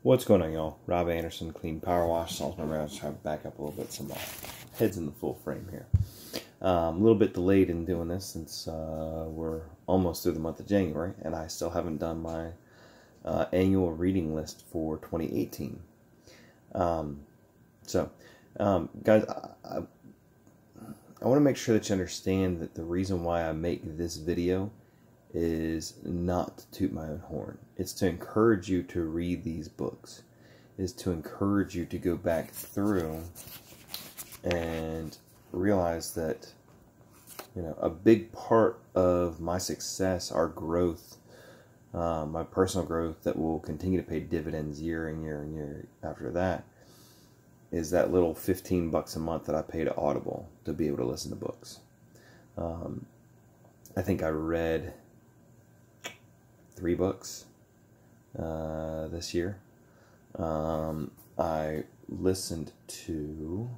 What's going on, y'all? Rob Anderson, Clean Power Wash. Solves my rounds. Trying to back up a little bit. Some heads in the full frame here. A little bit delayed in doing this since we're almost through the month of January, and I still haven't done my annual reading list for 2018. Guys, I want to make sure that you understand that the reason why I make this video is not to toot my own horn. It's to encourage you to read these books. It's to encourage you to go back through and realize that, you know, a big part of my success, our growth, my personal growth that will continue to pay dividends year and year and year after that, is that little $15 a month that I pay to Audible to be able to listen to books. I think I read 3 books this year. I listened to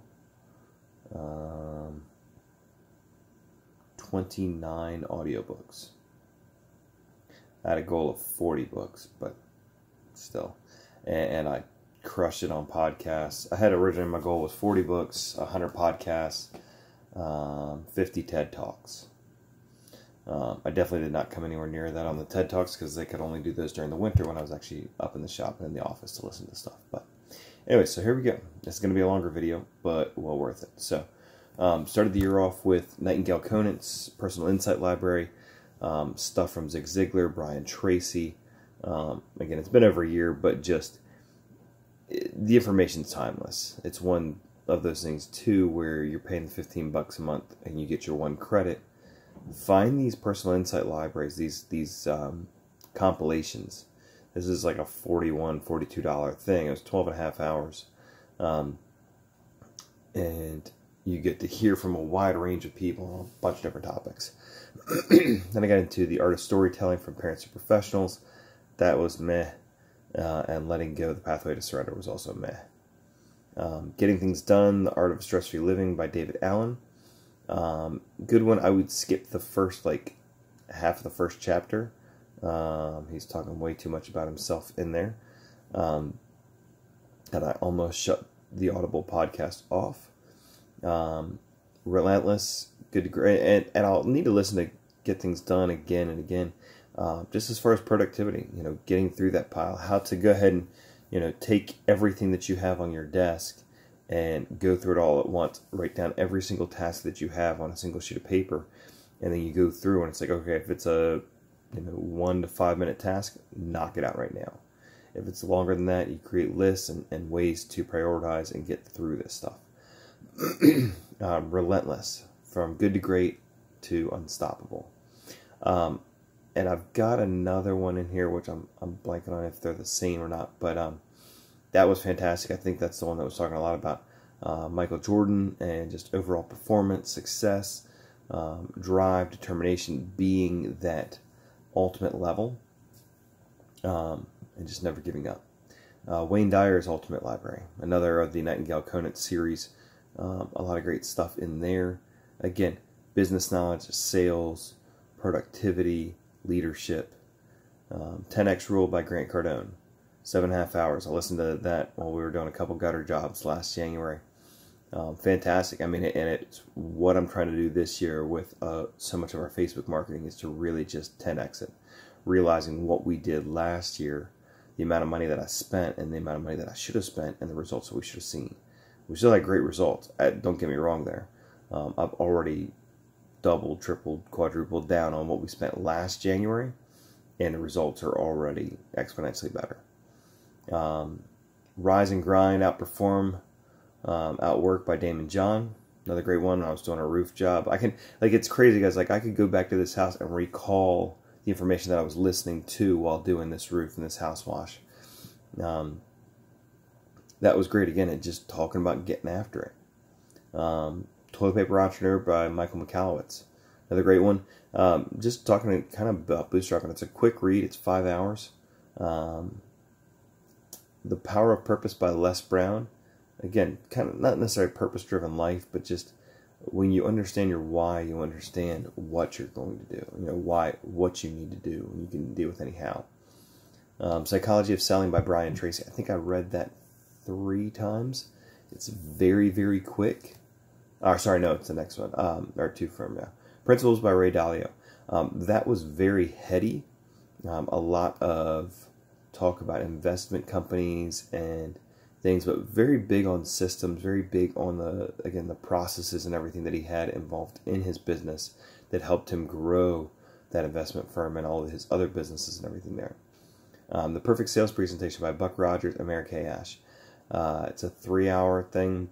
29 audiobooks. I had a goal of 40 books, but still. And I crushed it on podcasts. I had originally, my goal was 40 books, 100 podcasts, 50 TED Talks. I definitely did not come anywhere near that on the TED Talks because they could only do those during the winter when I was actually up in the shop and in the office to listen to stuff. But anyway, so here we go. It's going to be a longer video, but well worth it. So, started the year off with Nightingale Conant's Personal Insight Library, stuff from Zig Ziglar, Brian Tracy. Again, it's been over a year, but just the information's timeless. It's one of those things too where you're paying $15 a month and you get your 1 credit. Find these personal insight libraries, these compilations. This is like a $41, $42 thing. It was 12.5 hours. And you get to hear from a wide range of people on a bunch of different topics. Then I got into The Art of Storytelling from Parents to Professionals. That was meh. And Letting Go, The Pathway to Surrender was also meh. Getting Things Done, The Art of Stress-Free Living by David Allen. Good one. I would skip the first, half of the first chapter. He's talking way too much about himself in there. And I almost shut the Audible podcast off. Relentless, good to great. And I'll need to listen to Get Things Done again and again. Just as far as productivity, you know, getting through that pile, how to go ahead and, you know, take everything that you have on your desk and go through it all at once. Write down every single task that you have on a single sheet of paper, and then you go through and it's like, okay, if it's a 1 to 5 minute task, knock it out right now. If it's longer than that, you create lists and ways to prioritize and get through this stuff. Relentless, from good to great to unstoppable. And I've got another one in here which I'm blanking on if they're the same or not, but that was fantastic. I think that's the one that was talking a lot about Michael Jordan and just overall performance, success, drive, determination, being that ultimate level, and just never giving up. Wayne Dyer's Ultimate Library, another of the Nightingale Conant series. A lot of great stuff in there. Again, business knowledge, sales, productivity, leadership. 10X Rule by Grant Cardone. 7.5 hours. I listened to that while we were doing a couple gutter jobs last January. Fantastic. I mean, and it's what I'm trying to do this year with so much of our Facebook marketing is to really just 10X it. Realizing what we did last year, the amount of money that I spent and the amount of money that I should have spent and the results that we should have seen. We still had great results. Don't get me wrong there. I've already doubled, tripled, quadrupled down on what we spent last January, and the results are already exponentially better. Rise and Grind, Outperform, Outwork by Damon John. Another great one. I was doing a roof job. I can, it's crazy, guys. I could go back to this house and recall the information that I was listening to while doing this roof and this house wash. That was great. Again, it just talking about getting after it. Toilet Paper Entrepreneur by Michael Michalowicz. Another great one. Just talking kind of about bootstrapping. It's a quick read. It's 5 hours. The Power of Purpose by Les Brown. Again, kind of not necessarily purpose-driven life, but just when you understand your why, you understand what you're going to do. You know, what you need to do, and you can deal with any how. Psychology of Selling by Brian Tracy. I think I read that 3 times. It's very, very quick. Sorry, no, it's the next one. Or 2 from now. Principles by Ray Dalio. That was very heady. A lot of talk about investment companies and things, but very big on systems, very big on the processes and everything that he had involved in his business that helped him grow that investment firm and all of his other businesses and everything there. The Perfect Sales Presentation by Buck Rogers and Mary Kay Ash. It's a 3-hour thing.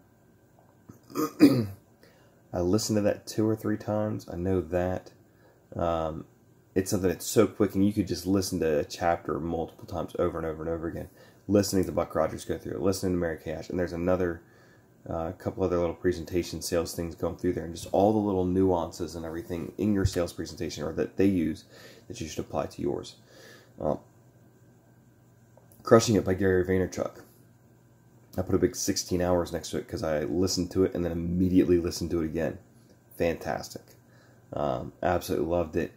I listened to that 2 or 3 times. I know that. It's something that's so quick, and you could just listen to a chapter multiple times over and over and over again. Listening to Buck Rogers go through it, listening to Mary Kay Ash, and there's another couple other little presentation sales things going through there, and just all the little nuances and everything in your sales presentation or that they use that you should apply to yours. Crushing It by Gary Vaynerchuk. I put a big 16 hours next to it because I listened to it and then immediately listened to it again. Fantastic. Absolutely loved it.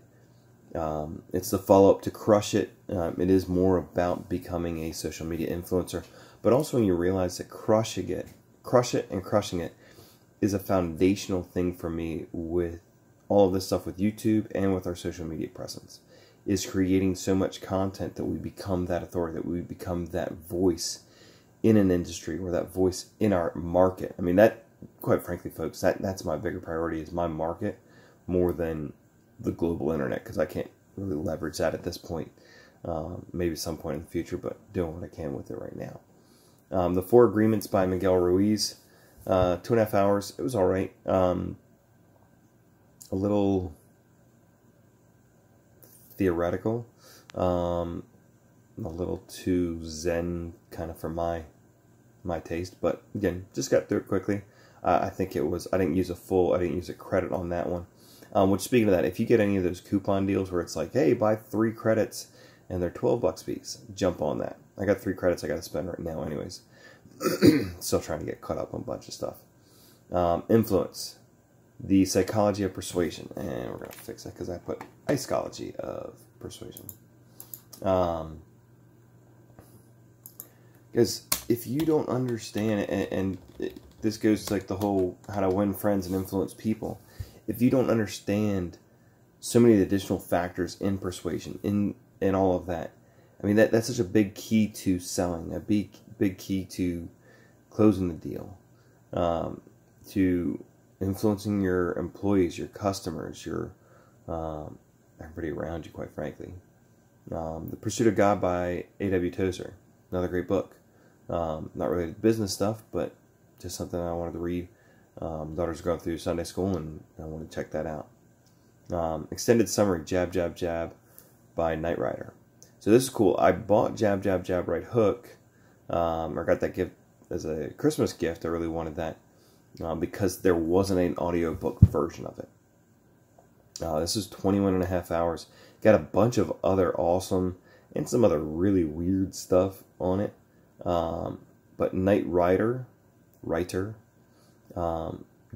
It's the follow-up to Crush It. It is more about becoming a social media influencer, but also when you realize that Crush It and Crushing It is a foundational thing for me with all of this stuff with YouTube and with our social media presence, is creating so much content that we become that authority, that we become that voice in an industry or that voice in our market. I mean, that, quite frankly, folks, that's my bigger priority, is my market more than the global internet, because I can't really leverage that at this point. Maybe some point in the future, but doing what I can with it right now. The 4 Agreements by Miguel Ruiz. 2.5 hours. It was all right. A little theoretical. A little too zen kind of for my taste, but again, just got through it quickly. I think it was, I didn't use a credit on that one. Which, speaking of that, if you get any of those coupon deals where it's like, hey, buy 3 credits and they're $12 a piece, jump on that. I got 3 credits I got to spend right now anyways. Still trying to get caught up on a bunch of stuff. Influence. The Psychology of Persuasion. And we're going to fix that because I put Psychology of Persuasion. Because if you don't understand, and this goes to like the whole how to win friends and influence people, if you don't understand so many additional factors in persuasion, in all of that, I mean, that's such a big key to selling, a big key to closing the deal, to influencing your employees, your customers, your everybody around you, quite frankly. The Pursuit of God by A.W. Tozer, another great book. Not related to business stuff, but just something I wanted to read. Daughter's going through Sunday school, and I want to check that out. Extended Summary, Jab, Jab, Jab by Knight Rider. So this is cool. I bought Jab, Jab, Jab, Right Hook, or got that gift as a Christmas gift. I really wanted that because there wasn't an audiobook version of it. This is 21.5 hours. Got a bunch of other awesome and some other really weird stuff on it. But Knight Rider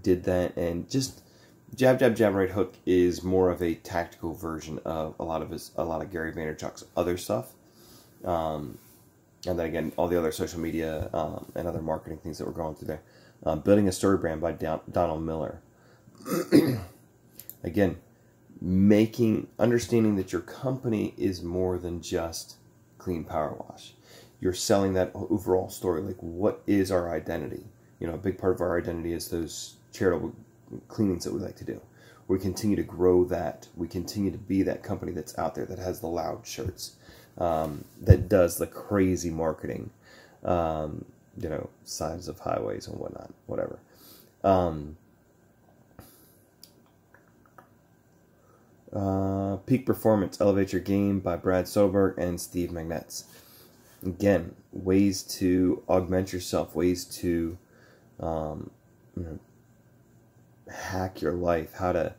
did that, and just Jab, Jab, Jab, Right Hook is more of a tactical version of a lot of Gary Vaynerchuk's other stuff. And then again, all the other social media and other marketing things that were going through there. Building a Story Brand by Donald Miller. Again, understanding that your company is more than just clean power wash. You're selling that overall story. Like, what is our identity? You know, a big part of our identity is those charitable cleanings that we like to do. We continue to grow that. We continue to be that company that's out there, that has the loud shirts, that does the crazy marketing, sides of highways and whatnot, whatever. Peak Performance, Elevate Your Game by Brad Soderberg and Steve Magnetz. Again, ways to augment yourself, ways to hack your life, how to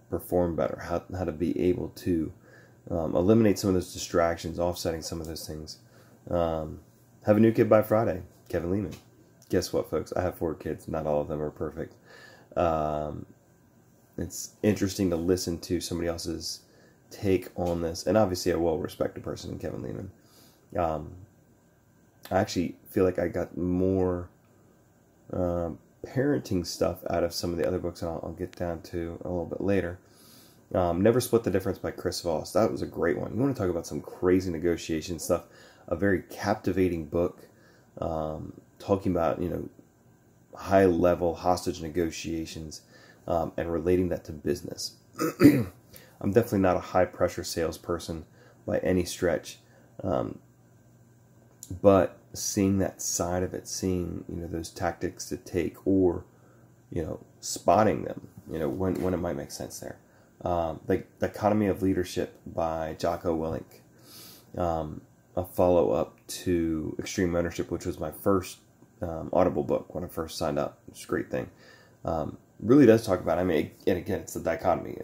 perform better, how to be able to eliminate some of those distractions, offsetting some of those things. Have a New Kid by Friday, Kevin Lehman. Guess what, folks? I have 4 kids. Not all of them are perfect. It's interesting to listen to somebody else's take on this, and obviously a well-respected person in Kevin Leman. I actually feel like I got more parenting stuff out of some of the other books, and I'll get down to a little bit later. Never Split the Difference by Chris Voss. That was a great one. You want to talk about some crazy negotiation stuff. A very captivating book, talking about, high-level hostage negotiations, and relating that to business. I'm definitely not a high-pressure salesperson by any stretch, but seeing that side of it, seeing, those tactics to take, or, spotting them, when it might make sense there. The Dichotomy of Leadership by Jocko Willink, a follow-up to Extreme Ownership, which was my first Audible book when I first signed up. It's a great thing. Really does talk about, and again, it's the dichotomy.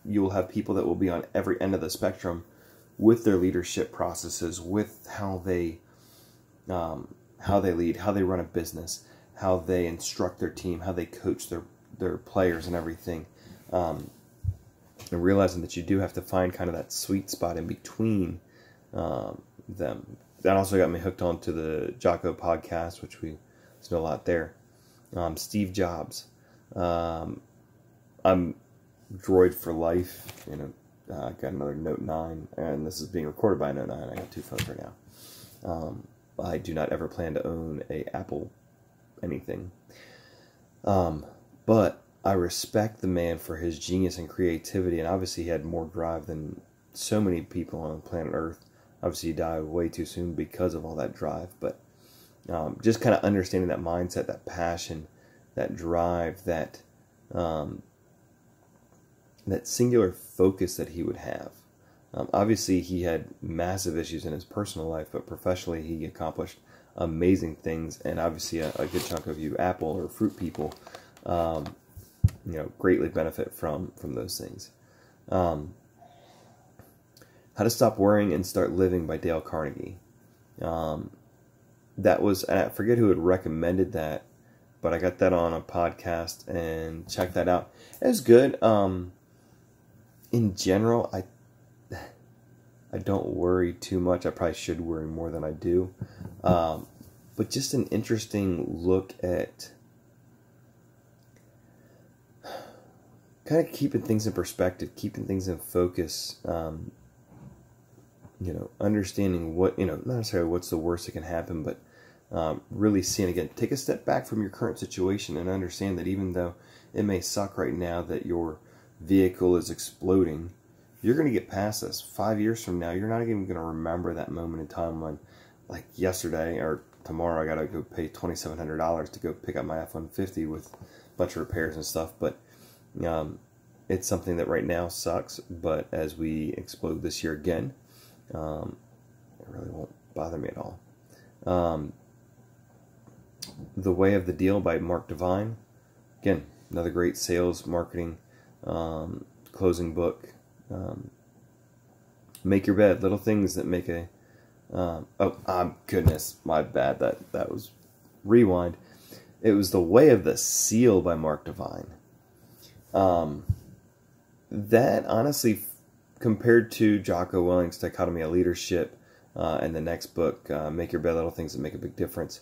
You will have people that will be on every end of the spectrum with their leadership processes, with how they lead, how they run a business, how they instruct their team, how they coach their players and everything. And realizing that you do have to find kind of that sweet spot in between them. That also got me hooked onto the Jocko podcast, which we know a lot there. Steve Jobs. I'm Droid for life. I got another Note 9, and this is being recorded by a Note 9. I got 2 phones right now. I do not ever plan to own a Apple anything. But I respect the man for his genius and creativity, and obviously he had more drive than so many people on planet Earth. Obviously he died way too soon because of all that drive, but just kind of understanding that mindset, that passion, that drive, that singular focus that he would have. Obviously he had massive issues in his personal life, but professionally he accomplished amazing things, and obviously a good chunk of you Apple or fruit people greatly benefit from those things. How to Stop Worrying and Start Living by Dale Carnegie. That was, and I forget who had recommended that, but I got that on a podcast and checked that out. It was good. In general, I don't worry too much. I probably should worry more than I do. But just an interesting look at kind of keeping things in perspective, keeping things in focus, understanding what, not necessarily what's the worst that can happen, but really seeing, again, take a step back from your current situation and understand that even though it may suck right now that your vehicle is exploding, you're going to get past this. 5 years from now, you're not even going to remember that moment in time when, like yesterday or tomorrow, I got to go pay $2,700 to go pick up my F-150 with a bunch of repairs and stuff, but it's something that right now sucks, but as we explode this year again, it really won't bother me at all. The Way of the Deal by Mark Divine. Again, another great sales, marketing, closing book. Make Your Bed. Little things that make a... goodness, my bad. That was... Rewind. It was The Way of the Seal by Mark Divine. That, honestly, compared to Jocko Willink's Dichotomy of Leadership and the next book, Make Your Bed, Little Things That Make a Big Difference,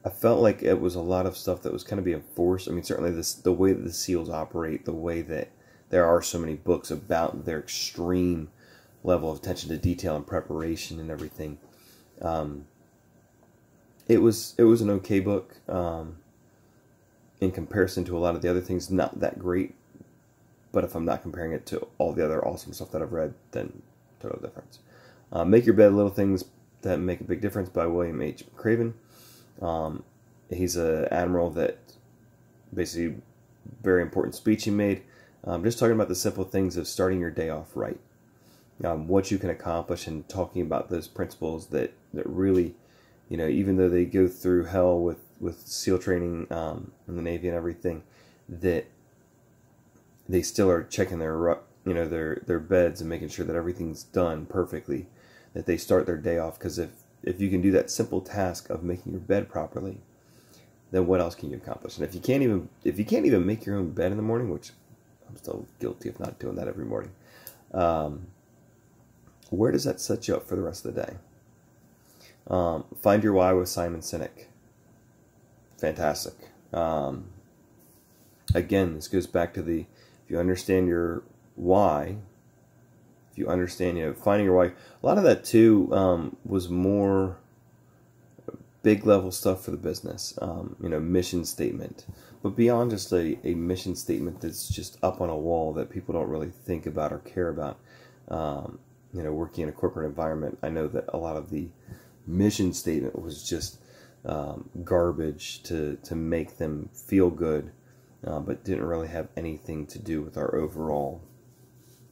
I felt like it was a lot of stuff that was kind of being forced. I mean, certainly the way that the SEALs operate, the way that there are so many books about their extreme level of attention to detail and preparation and everything. It was an okay book. In comparison to a lot of the other things, not that great. But if I'm not comparing it to all the other awesome stuff that I've read, then total difference. Make Your Bed, Little Things That Make a Big Difference by William H. McRaven. He's an admiral that basically very important speech he made. Just talking about the simple things of starting your day off right. What you can accomplish, and talking about those principles that really, even though they go through hell with SEAL training in the Navy and everything, that they still are checking their beds and making sure that everything's done perfectly, that they start their day off. Because if you can do that simple task of making your bed properly, then what else can you accomplish? And if you can't even make your own bed in the morning, which I'm still guilty of not doing that every morning, Where does that set you up for the rest of the day? Find Your Why with Simon Sinek. Fantastic. Again, this goes back to if you understand your why, if you understand, finding your why. A lot of that too was more big level stuff for the business, mission statement. But beyond just a mission statement that's just up on a wall that people don't really think about or care about, working in a corporate environment, I know that a lot of the mission statement was just garbage to make them feel good, but didn't really have anything to do with our overall,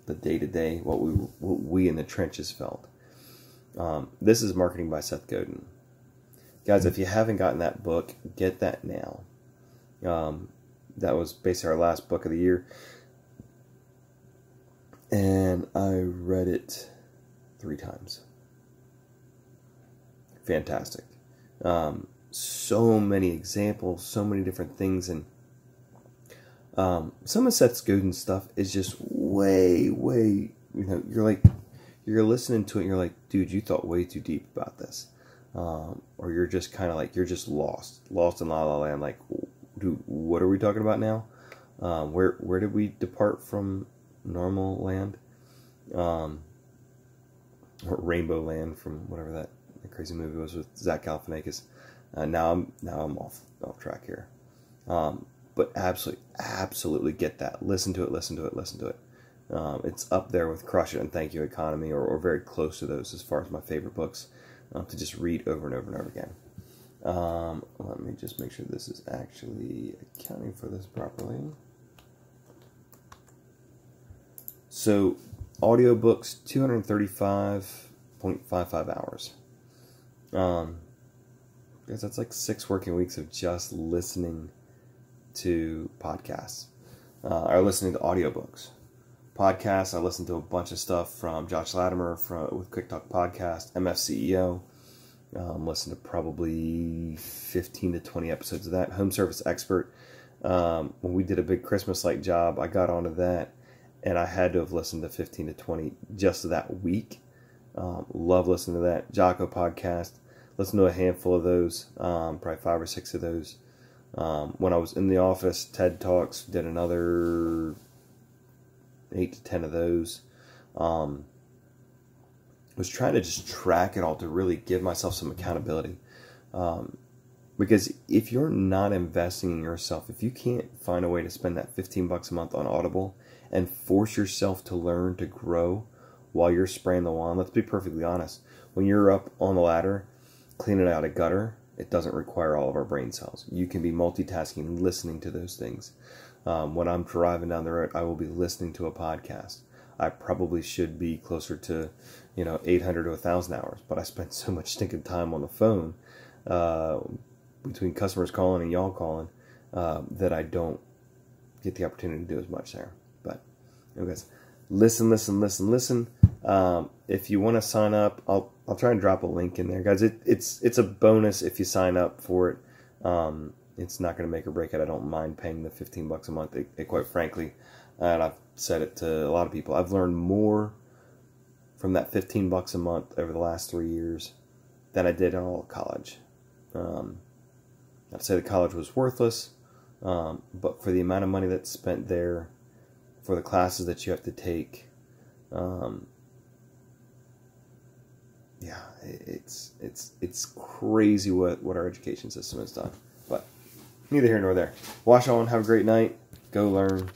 the day-to-day, what we in the trenches felt. This is Marketing by Seth Godin. Guys, if you haven't gotten that book, get that now. That was basically our last book of the year. And I read it 3 times. Fantastic. So many examples, so many different things. And some of Seth Godin's stuff is just way, you're listening to it and you're like, dude, you thought way too deep about this. Or you're just kind of like, you're just lost in La La Land. Like, dude, what are we talking about now? Where did we depart from normal land? Or Rainbow Land from whatever that crazy movie was with Zach Galifianakis. Now I'm off track here. But absolutely get that. Listen to it. It's up there with Crush It and Thank You Economy, or very close to those as far as my favorite books to just read over and over and over again. Let me just make sure this is actually accounting for this properly. So, audiobooks, 235.55 hours. Because that's like 6 working weeks of just listening to podcasts. Or listening to audiobooks. Podcasts, I listen to a bunch of stuff from Josh Latimer with Quick Talk Podcast, MFCEO. Listen to probably 15 to 20 episodes of that. Home Service Expert. When we did a big Christmas light job, I got onto that, and I had to have listened to 15 to 20 just that week. Love listening to that. Jocko Podcast. Listen to a handful of those, probably 5 or 6 of those. When I was in the office, TED Talks, did another 8 to 10 of those. Was trying to just track it all to really give myself some accountability. Because if you're not investing in yourself, if you can't find a way to spend that $15 a month on Audible and force yourself to learn to grow while you're spraying the lawn, let's be perfectly honest. When you're up on the ladder, cleaning out a gutter, it doesn't require all of our brain cells. You can be multitasking, listening to those things. When I'm driving down the road, I will be listening to a podcast. I probably should be closer to, 800 to 1,000 hours, but I spent so much stinking time on the phone between customers calling and y'all calling that I don't get the opportunity to do as much there. But, guys, listen. If you want to sign up, I'll try and drop a link in there, guys. It's a bonus if you sign up for it. It's not going to make or break it. I don't mind paying the $15 a month. It quite frankly, and I've said it to a lot of people, I've learned more from that $15 a month over the last 3 years than I did in all of college. Not to say the college was worthless, but for the amount of money that's spent there, for the classes that you have to take, it's crazy what our education system has done. But neither here nor there. Wash on, have a great night, go learn.